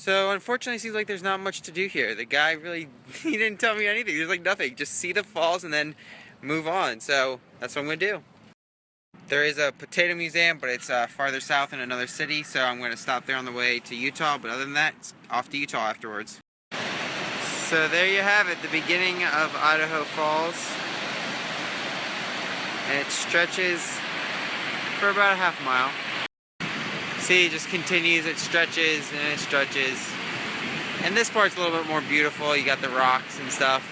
So unfortunately, it seems like there's not much to do here. The guy really, he didn't tell me anything. There's like nothing. Just see the falls and then move on. So that's what I'm going to do. There is a potato museum, but it's farther south in another city, so I'm going to stop there on the way to Utah. But other than that, it's off to Utah afterwards. So there you have it, the beginning of Idaho Falls. And it stretches for about a half mile. See, it just continues, it stretches and it stretches. And this part's a little bit more beautiful. You got the rocks and stuff.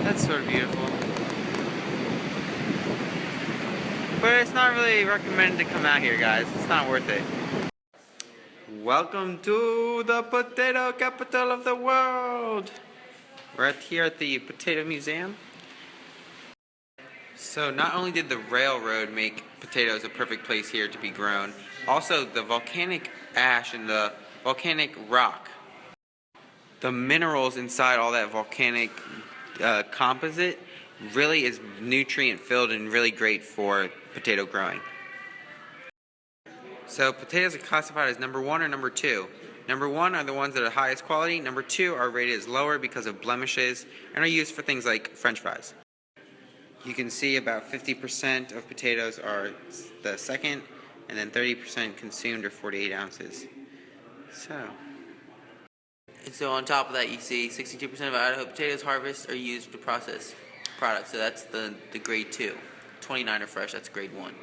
That's sort of beautiful. But it's not really recommended to come out here, guys. It's not worth it. Welcome to the potato capital of the world. We're here at the Potato Museum. So not only did the railroad make potatoes a perfect place here to be grown, also the volcanic ash and the volcanic rock, the minerals inside all that volcanic composite really is nutrient filled and really great for potato growing. So potatoes are classified as number 1 or number 2. Number 1 are the ones that are highest quality. Number 2 are rated as lower because of blemishes and are used for things like French fries. You can see about 50% of potatoes are the second, and then 30% consumed are 48 ounces. So on top of that, you see 62% of Idaho potatoes harvest are used to process products. So that's the grade 2. 29 are fresh. That's grade 1.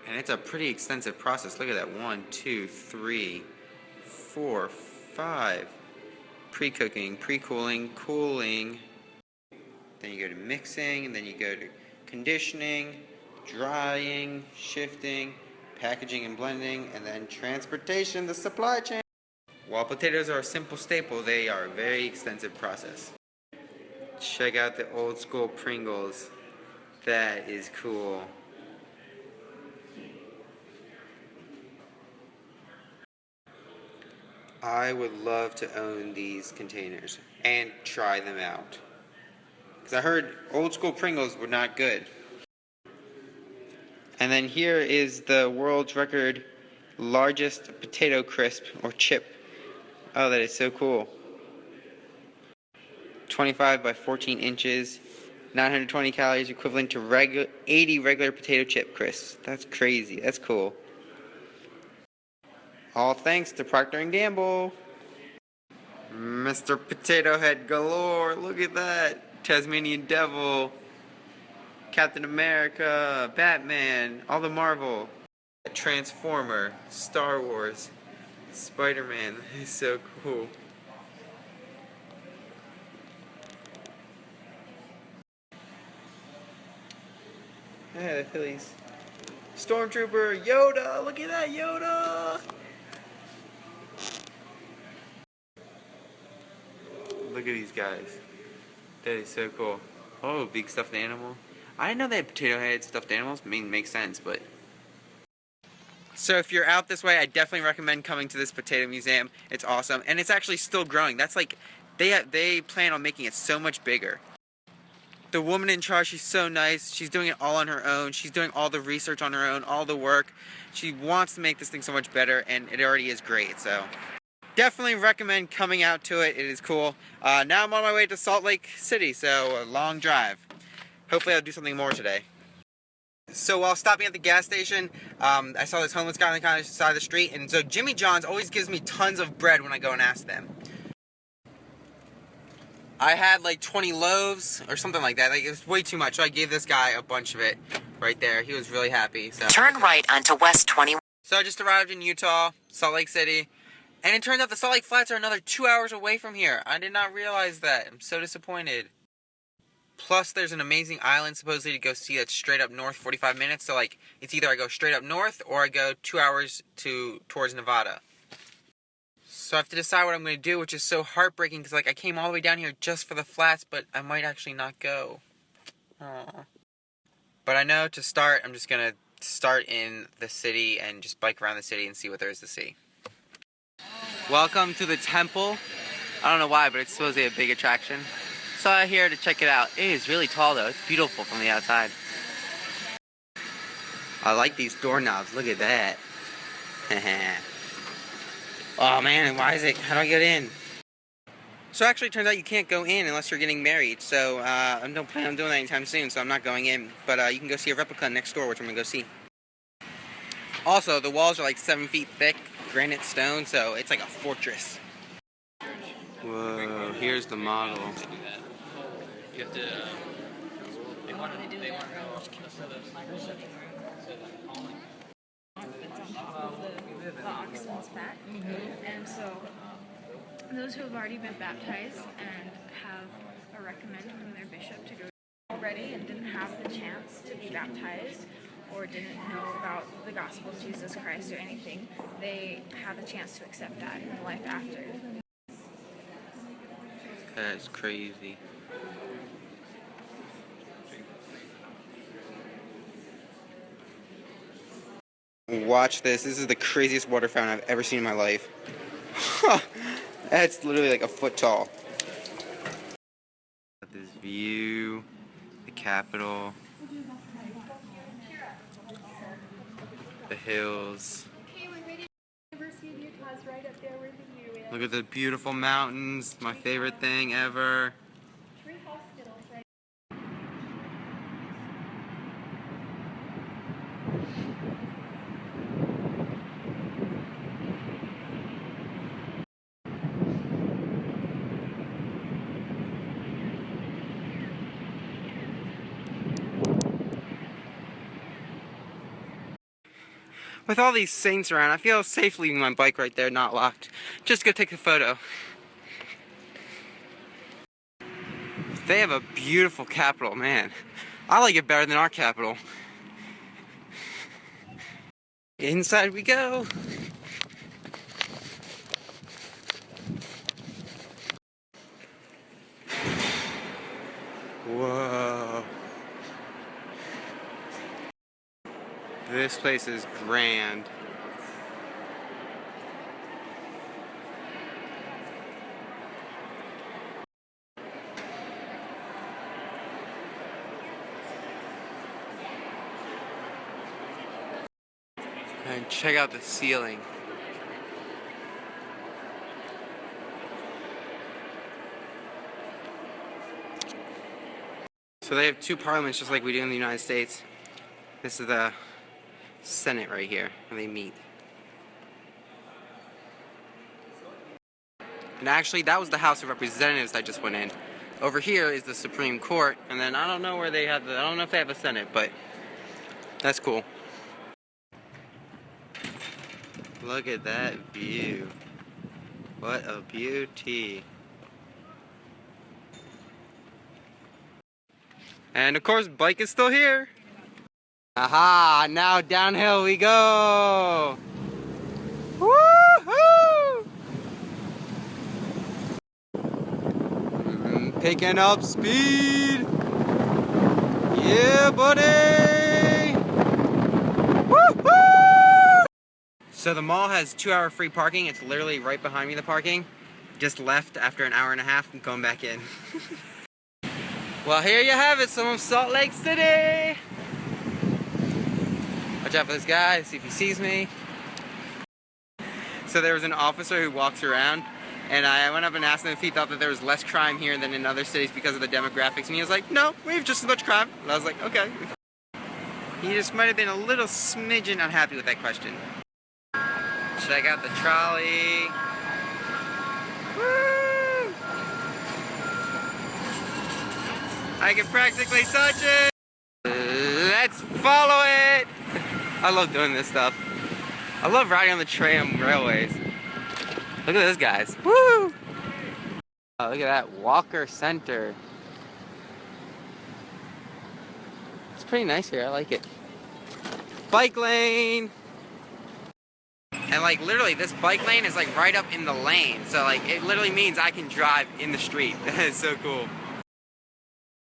And it's a pretty extensive process. Look at that. 1, 2, 3, 4, 5. Pre-cooking, pre-cooling, cooling. Then you go to mixing, and then you go to conditioning, drying, shifting, packaging and blending, and then transportation, the supply chain. While potatoes are a simple staple, they are a very extensive process. Check out the old school Pringles. That is cool. I would love to own these containers and try them out. Because I heard old school Pringles were not good. And then here is the world's record largest potato crisp or chip. Oh, that is so cool. 25 by 14 inches, 920 calories, equivalent to 80 regular potato chip crisps. That's crazy. That's cool. All thanks to Procter & Gamble. Mr. Potato Head galore. Look at that. Tasmanian Devil. Captain America. Batman. All the Marvel. Transformer. Star Wars. Spider-Man. That is so cool. Yeah, the Phillies. Stormtrooper. Yoda. Look at that, Yoda. Look at these guys. That is so cool. Oh, big stuffed animal. I didn't know they had potato head stuffed animals. I mean, it makes sense, but... So if you're out this way, I definitely recommend coming to this potato museum. It's awesome. And it's actually still growing. That's like... They plan on making it so much bigger. The woman in charge, she's so nice. She's doing it all on her own. She's doing all the research on her own, all the work. She wants to make this thing so much better, and it already is great, so... Definitely recommend coming out to it. It is cool. Now I'm on my way to Salt Lake City, so a long drive. Hopefully I'll do something more today. So while stopping at the gas station, I saw this homeless guy on the kind of side of the street, and so Jimmy John's always gives me tons of bread when I go and ask them. I had like 20 loaves or something like that. Like, it was way too much, so I gave this guy a bunch of it right there. He was really happy. So. Turn right onto West 21. So I just arrived in Utah, Salt Lake City. And it turns out the Salt Lake Flats are another 2 hours away from here. I did not realize that. I'm so disappointed. Plus, there's an amazing island supposedly to go see that's straight up north, 45 minutes. So, like, it's either I go straight up north or I go 2 hours towards Nevada. So I have to decide what I'm going to do, which is so heartbreaking because, like, I came all the way down here just for the flats, but I might actually not go. Aww. But I know to start, I'm just going to start in the city and just bike around the city and see what there is to see. Welcome to the temple. I don't know why, but it's supposedly a big attraction. So I'm here to check it out. It is really tall though. It's beautiful from the outside. I like these doorknobs. Look at that. Oh man, why is it? How do I get in? So actually, it turns out you can't go in unless you're getting married. So I don't plan on doing that anytime soon. So I'm not going in. But you can go see a replica next door, which I'm gonna go see. Also, the walls are like 7 feet thick, granite stone, so it's like a fortress. Whoa! Here's the model. You have to. They want to do that. The oxen's fat, and so those who have already been baptized and have a recommend from their bishop to go already and didn't have the chance to be baptized or didn't know about the gospel of Jesus Christ or anything, they have a chance to accept that in life after. That's crazy. Watch this. This is the craziest water fountain I've ever seen in my life. That's literally like a foot tall. This view, the Capitol, the hills. Look at the beautiful mountains. My favorite thing ever. With all these saints around, I feel safe leaving my bike right there, not locked. Just go take a photo. They have a beautiful Capitol, man. I like it better than our Capitol. Inside we go. Whoa. This place is grand. And check out the ceiling. So they have two parliaments just like we do in the United States. This is the Senate right here, where they meet. And actually, that was the House of Representatives I just went in. Over here is the Supreme Court, and then I don't know where they have I don't know if they have a Senate, but that's cool. Look at that view. What a beauty. And of course, bike is still here. Aha, now downhill we go. Woohoo! Picking up speed. Yeah, buddy. Woohoo! So the mall has 2-hour free parking. It's literally right behind me, the parking. Just left after an hour and a half and going back in. Well, here you have it, some of Salt Lake City. Watch out for this guy, see if he sees me. So there was an officer who walks around, and I went up and asked him if he thought that there was less crime here than in other cities because of the demographics, and he was like, no, we have just as much crime. And I was like, okay. He just might have been a little smidgen unhappy with that question. Check out the trolley. Woo! I can practically touch it. Let's follow it. I love doing this stuff. I love riding on the tram railways. Look at those guys. Woo! Oh, look at that Walker Center. It's pretty nice here. I like it. Bike lane. And like literally this bike lane is like right up in the lane. So like it literally means I can drive in the street. That is so cool.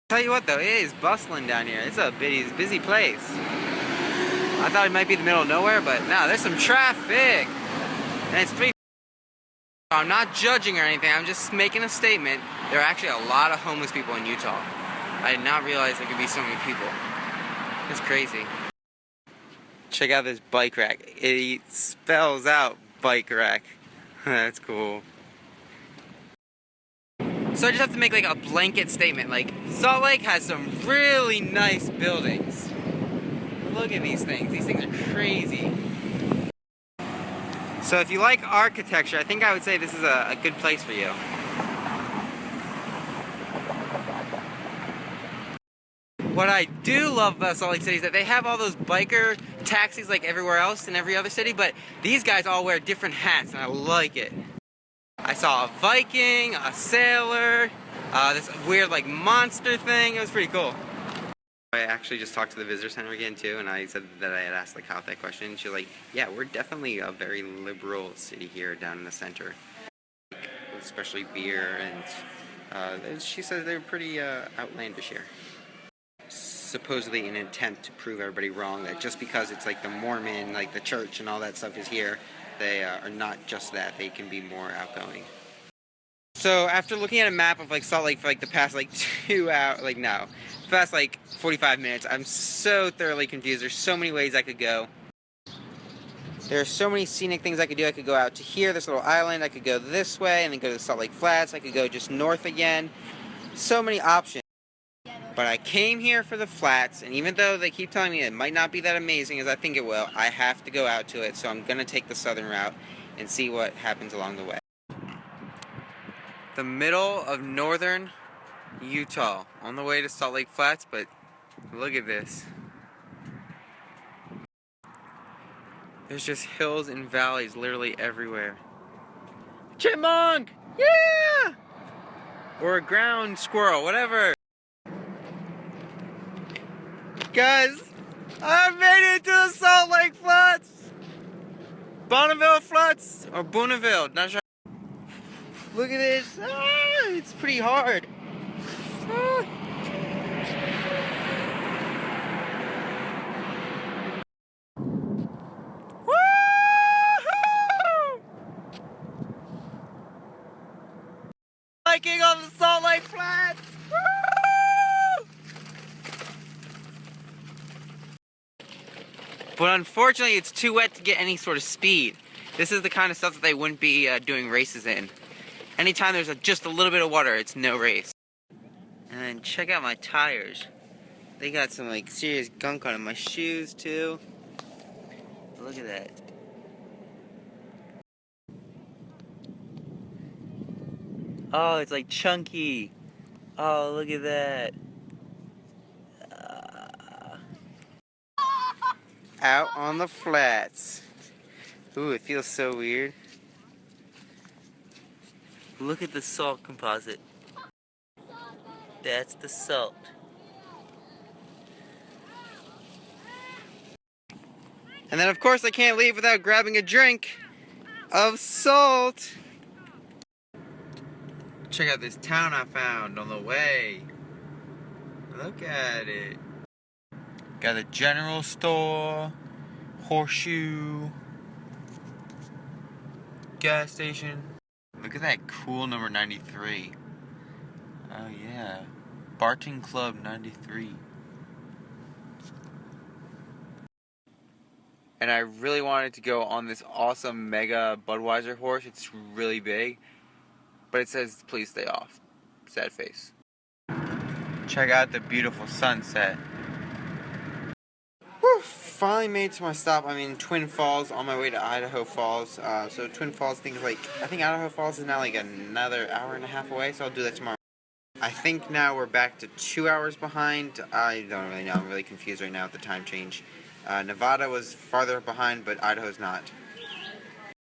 Tell you what though, it is bustling down here. It's a busy place. I thought it might be the middle of nowhere, but no, there's some traffic. And it's pretty. I'm not judging or anything, I'm just making a statement. There are actually a lot of homeless people in Utah. I did not realize there could be so many people. It's crazy. Check out this bike rack. It spells out bike rack. That's cool. So I just have to make like a blanket statement. Like, Salt Lake has some really nice buildings. Look at these things. These things are crazy. So if you like architecture, I think I would say this is a good place for you. What I do love about Salt Lake City is that they have all those biker taxis like everywhere else in every other city, but these guys all wear different hats, and I like it. I saw a Viking, a sailor, this weird like monster thing. It was pretty cool. I actually just talked to the visitor center again too, and I said that I had asked the cop that question. She's like, yeah, we're definitely a very liberal city here down in the center, especially beer, and she said they're pretty outlandish here. Supposedly an attempt to prove everybody wrong, that just because it's like the Mormon, like the church and all that stuff is here, they are not just that, they can be more outgoing. So after looking at a map of like Salt Lake for like the past like 2 hours, like no, the past like 45 minutes, I'm so thoroughly confused. There's so many ways I could go. There are so many scenic things I could do. I could go out to here, this little island, I could go this way and then go to the Salt Lake Flats, I could go just north again. So many options. But I came here for the flats, and even though they keep telling me it might not be that amazing as I think it will, I have to go out to it, so I'm going to take the southern route and see what happens along the way. The middle of northern Utah, on the way to Salt Lake Flats, but look at this. There's just hills and valleys literally everywhere. Chipmunk! Yeah! Or a ground squirrel, whatever. Guys, I made it to the Salt Lake Flats! Booneville Flats, or Booneville, not sure. Look at this, it's pretty hard. Woo-hoo! Hiking on the Salt Lake Flats! Woo! But unfortunately, it's too wet to get any sort of speed. This is the kind of stuff that they wouldn't be doing races in. Anytime there's just a little bit of water, it's no race. And then check out my tires. They got some like serious gunk on them. My shoes too. Look at that. Oh, it's like chunky. Oh, look at that. Out on the flats. Ooh, it feels so weird. Look at the salt composite. That's the salt. And then of course I can't leave without grabbing a drink of salt. Check out this town I found on the way. Look at it. Got a general store, horseshoe, gas station. Look at that cool number 93. Oh yeah, Barton Club 93. And I really wanted to go on this awesome mega Budweiser horse. It's really big, but it says please stay off. Sad face. Check out the beautiful sunset. Whew, finally made it to my stop. I'm in Twin Falls on my way to Idaho Falls. So Twin Falls, I think Idaho Falls is now like another hour and a half away, so I'll do that tomorrow. I think now we're back to 2 hours behind. I don't really know. I'm really confused right now with the time change. Nevada was farther behind, but Idaho's not.